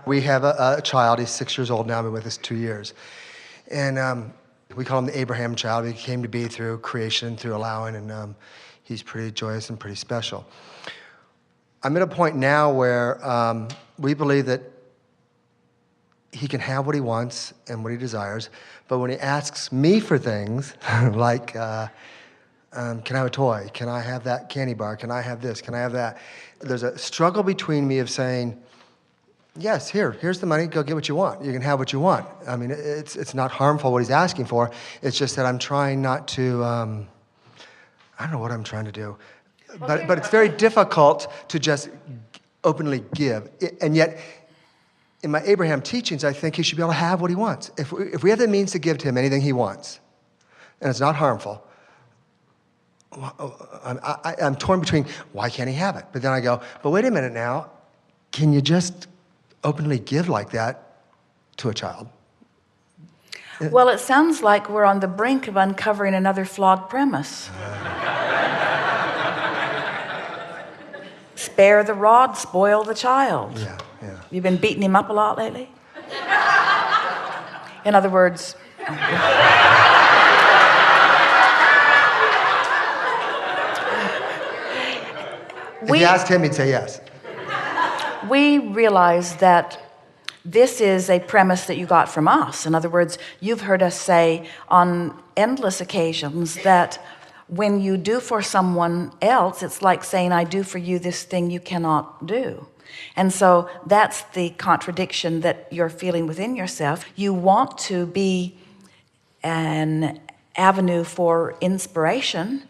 We have a child. He's 6 years old now, been with us 2 years. And we call him the Abraham child. He came to be through creation, through allowing, and he's pretty joyous and pretty special. I'm at a point now where we believe that he can have what he wants and what he desires, but when he asks me for things, like, can I have a toy? Can I have that candy bar? Can I have this? Can I have that? There's a struggle between me of saying, yes, here's the money, go get what you want. You can have what you want. I mean, it's not harmful what he's asking for. It's just that I'm trying not to, I don't know what I'm trying to do. But it's very difficult to just openly give. And yet, in my Abraham teachings, I think he should be able to have what he wants. If we have the means to give to him anything he wants, and it's not harmful, I'm torn between, why can't he have it? But then I go, but wait a minute now, can you just openly give like that to a child? Well, it sounds like we're on the brink of uncovering another flawed premise. Spare the rod, spoil the child. Yeah. You've been beating him up a lot lately? In other words... If you asked him, he'd say yes. We realize that this is a premise that you got from us. In other words, you've heard us say on endless occasions that when you do for someone else, it's like saying, I do for you this thing you cannot do. And so that's the contradiction that you're feeling within yourself. You want to be an avenue for inspiration,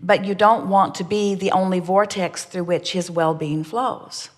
but you don't want to be the only vortex through which his well-being flows.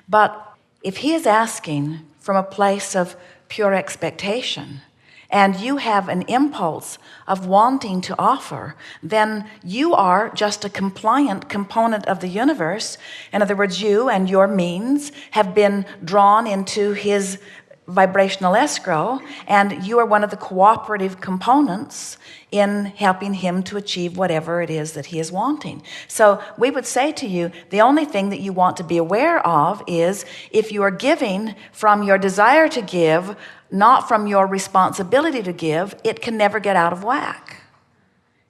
But if he is asking from a place of pure expectation, and you have an impulse of wanting to offer, then you are just a compliant component of the universe. In other words, you and your means have been drawn into his vibrational escrow, and you are one of the cooperative components in helping him to achieve whatever it is that he is wanting. So we would say to you, the only thing that you want to be aware of is if you are giving from your desire to give, not from your responsibility to give, it can never get out of whack.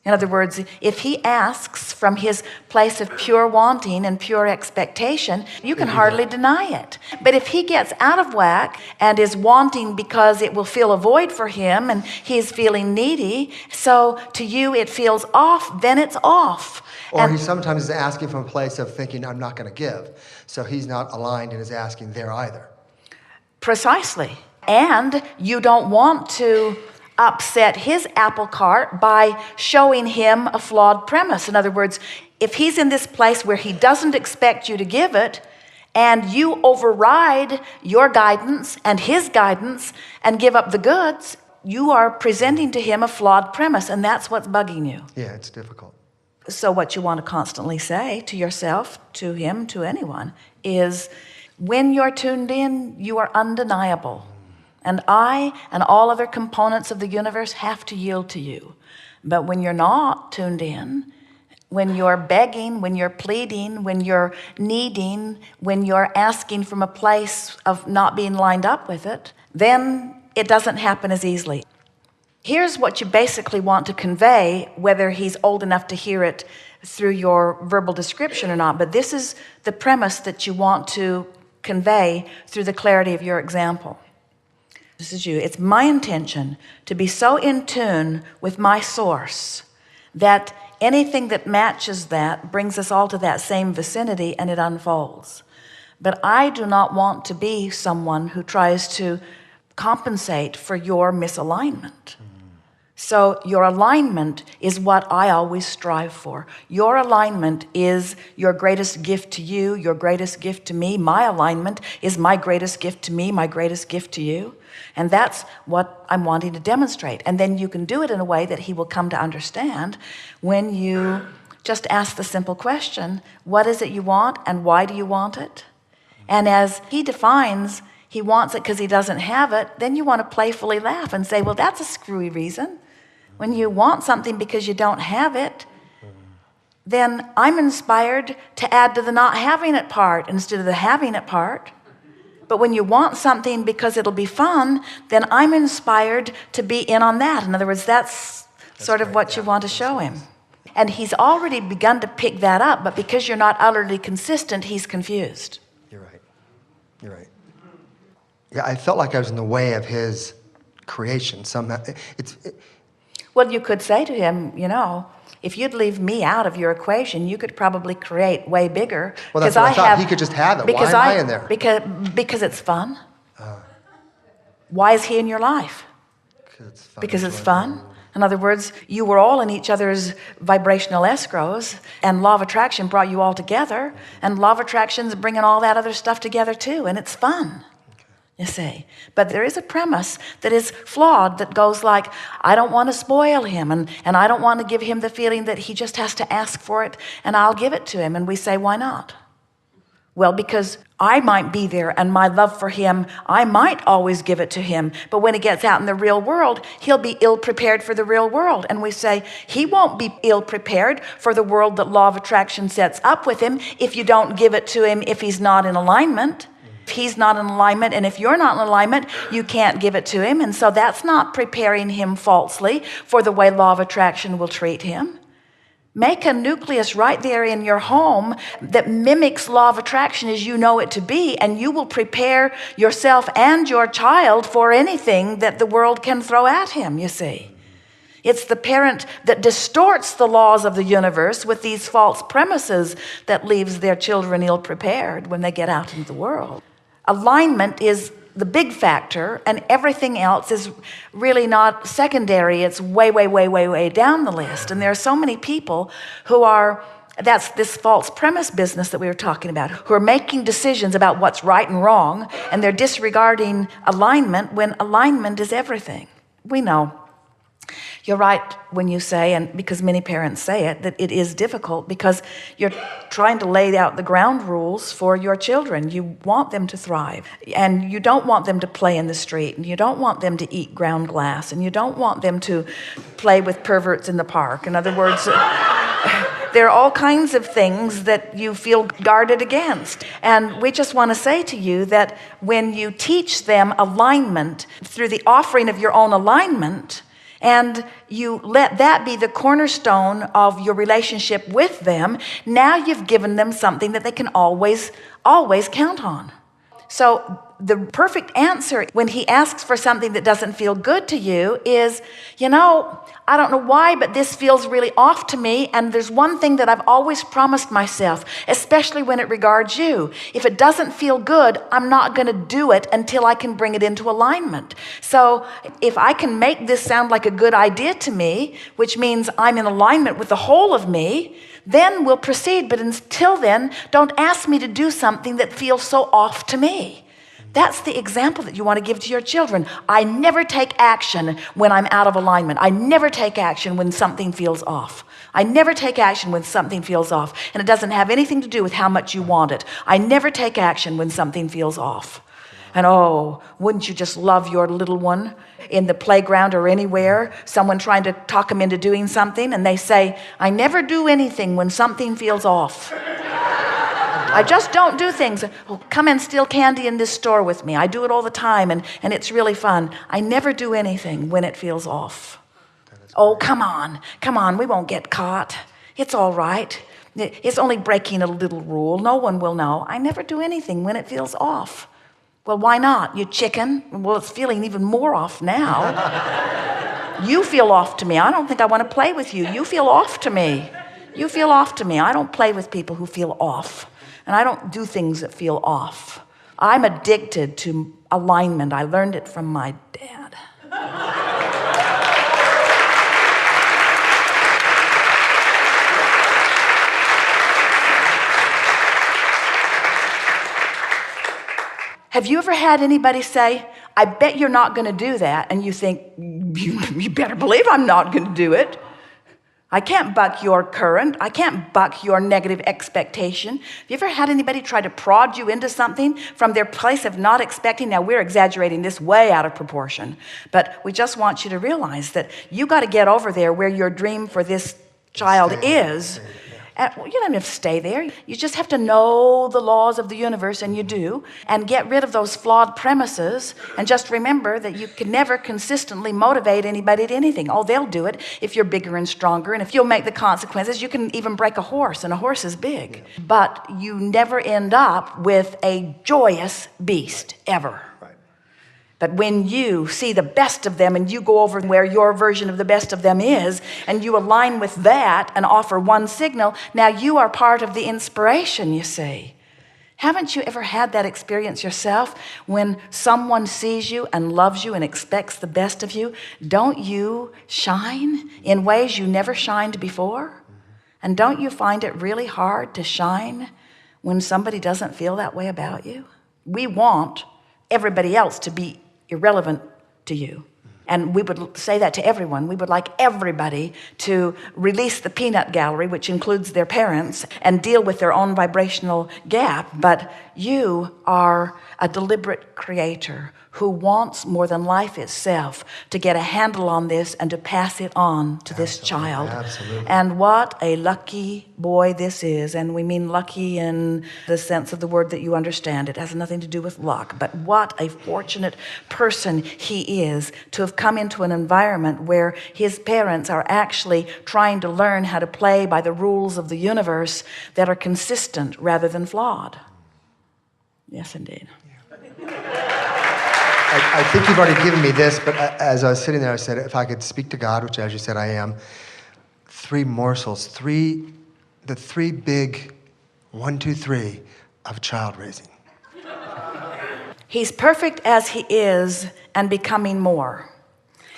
In other words, if he asks from his place of pure wanting and pure expectation, you can hardly deny it. But if he gets out of whack and is wanting because it will fill a void for him and he's feeling needy, so to you it feels off, then it's off. Or he sometimes is asking from a place of thinking, I'm not going to give. So he's not aligned in his asking there either. Precisely. And you don't want to upset his apple cart by showing him a flawed premise. In other words, if he's in this place where he doesn't expect you to give it, and you override your guidance and his guidance and give up the goods, you are presenting to him a flawed premise, and that's what's bugging you. Yeah, it's difficult. So what you want to constantly say to yourself, to him, to anyone, is when you're tuned in, you are undeniable. And I and all other components of the universe have to yield to you. But when you're not tuned in, when you're begging, when you're pleading, when you're needing, when you're asking from a place of not being lined up with it, then it doesn't happen as easily. Here's what you basically want to convey, whether he's old enough to hear it through your verbal description or not. But this is the premise that you want to convey through the clarity of your example. This is you. It's my intention to be so in tune with my source that anything that matches that brings us all to that same vicinity and it unfolds. But I do not want to be someone who tries to compensate for your misalignment. So your alignment is what I always strive for. Your alignment is your greatest gift to you, your greatest gift to me. My alignment is my greatest gift to me, my greatest gift to you. And that's what I'm wanting to demonstrate. And then you can do it in a way that he will come to understand when you just ask the simple question, what is it you want and why do you want it? And as he defines, he wants it because he doesn't have it, then you want to playfully laugh and say, well, that's a screwy reason. When you want something because you don't have it, then I'm inspired to add to the not having it part instead of the having it part. But when you want something because it'll be fun, then I'm inspired to be in on that. In other words, that's sort of what you want to show him. And he's already begun to pick that up, but because you're not utterly consistent, he's confused. You're right. You're right. Yeah, I felt like I was in the way of his creation somehow. Well, you could say to him, if you'd leave me out of your equation, you could probably create way bigger. Well, that's what I thought. He could just have it. Why am I in there? Because it's fun. Why is he in your life? Because it's fun. In other words, you were all in each other's vibrational escrows, and law of attraction brought you all together, and law of attraction's bringing all that other stuff together too, and it's fun. You see, but there is a premise that is flawed that goes like, I don't want to spoil him, and I don't want to give him the feeling that he just has to ask for it and I'll give it to him. And we say, why not? Well, because I might be there and my love for him, I might always give it to him. But when he gets out in the real world, he'll be ill prepared for the real world. And we say, he won't be ill prepared for the world that law of attraction sets up with him if you don't give it to him if he's not in alignment. If he's not in alignment, and if you're not in alignment, you can't give it to him. And so that's not preparing him falsely for the way law of attraction will treat him. Make a nucleus right there in your home that mimics law of attraction as you know it to be, and you will prepare yourself and your child for anything that the world can throw at him, you see. It's the parent that distorts the laws of the universe with these false premises that leaves their children ill-prepared when they get out into the world. Alignment is the big factor, and everything else is really not secondary. It's way, way, way, way, way down the list. And there are so many people who are, that's this false premise business that we were talking about, who are making decisions about what's right and wrong, and they're disregarding alignment when alignment is everything. We know. You're right when you say, and because many parents say it, that it is difficult because you're trying to lay out the ground rules for your children. You want them to thrive, and you don't want them to play in the street, and you don't want them to eat ground glass, and you don't want them to play with perverts in the park. In other words, there are all kinds of things that you feel guarded against. And we just want to say to you that when you teach them alignment through the offering of your own alignment, and you let that be the cornerstone of your relationship with them, now you've given them something that they can always count on. So the perfect answer when he asks for something that doesn't feel good to you is, I don't know why, but this feels really off to me, and there's one thing that I've always promised myself, especially when it regards you. If it doesn't feel good, I'm not going to do it until I can bring it into alignment. So if I can make this sound like a good idea to me, which means I'm in alignment with the whole of me, then we'll proceed. But until then, don't ask me to do something that feels so off to me. That's the example that you want to give to your children. I never take action when I'm out of alignment. I never take action when something feels off. I never take action when something feels off. And it doesn't have anything to do with how much you want it. I never take action when something feels off. And wouldn't you just love your little one in the playground or anywhere, someone trying to talk them into doing something, and they say, I never do anything when something feels off. I just don't do things. Come and steal candy in this store with me. I do it all the time, and it's really fun. I never do anything when it feels off. Oh, come on, we won't get caught. It's all right. It's only breaking a little rule. No one will know. I never do anything when it feels off. Well, why not? You chicken? Well, it's feeling even more off now. You feel off to me. I don't think I want to play with you. You feel off to me. You feel off to me. I don't play with people who feel off. And I don't do things that feel off. I'm addicted to alignment. I learned it from my dad. Have you ever had anybody say, I bet you're not going to do that, and you think, you better believe I'm not going to do it. I can't buck your current. I can't buck your negative expectation. Have you ever had anybody try to prod you into something from their place of not expecting? Now, we're exaggerating this way out of proportion, but we just want you to realize that you got to get over there where your dream for this child is. And you don't have to stay there. You just have to know the laws of the universe, and you do, and get rid of those flawed premises, and just remember that you can never consistently motivate anybody to anything. Oh, they'll do it if you're bigger and stronger, and if you'll make the consequences. You can even break a horse, and a horse is big. But you never end up with a joyous beast, ever. But when you see the best of them and you go over where your version of the best of them is, and you align with that and offer one signal, now you are part of the inspiration, you see. Haven't you ever had that experience yourself when someone sees you and loves you and expects the best of you? Don't you shine in ways you never shined before? And don't you find it really hard to shine when somebody doesn't feel that way about you? We want everybody else to be irrelevant to you. And we would say that to everyone. We would like everybody to release the peanut gallery, which includes their parents, and deal with their own vibrational gap. But you are a deliberate creator who wants more than life itself to get a handle on this and to pass it on to this child. Absolutely. And what a lucky boy this is. And we mean lucky in the sense of the word that you understand. It has nothing to do with luck. But what a fortunate person he is to have come into an environment where his parents are actually trying to learn how to play by the rules of the universe that are consistent rather than flawed. Yes, indeed. I think you've already given me this, but as I was sitting there, I said, if I could speak to God, which as you said I am, 3 morsels, the 3 big 1, 2, 3 of child raising. He's perfect as he is and becoming more.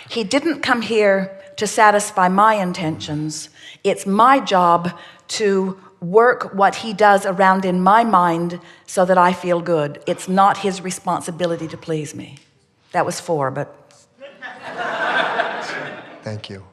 He didn't come here to satisfy my intentions. It's my job to work what he does around in my mind so that I feel good. It's not his responsibility to please me. That was 4, but... Thank you.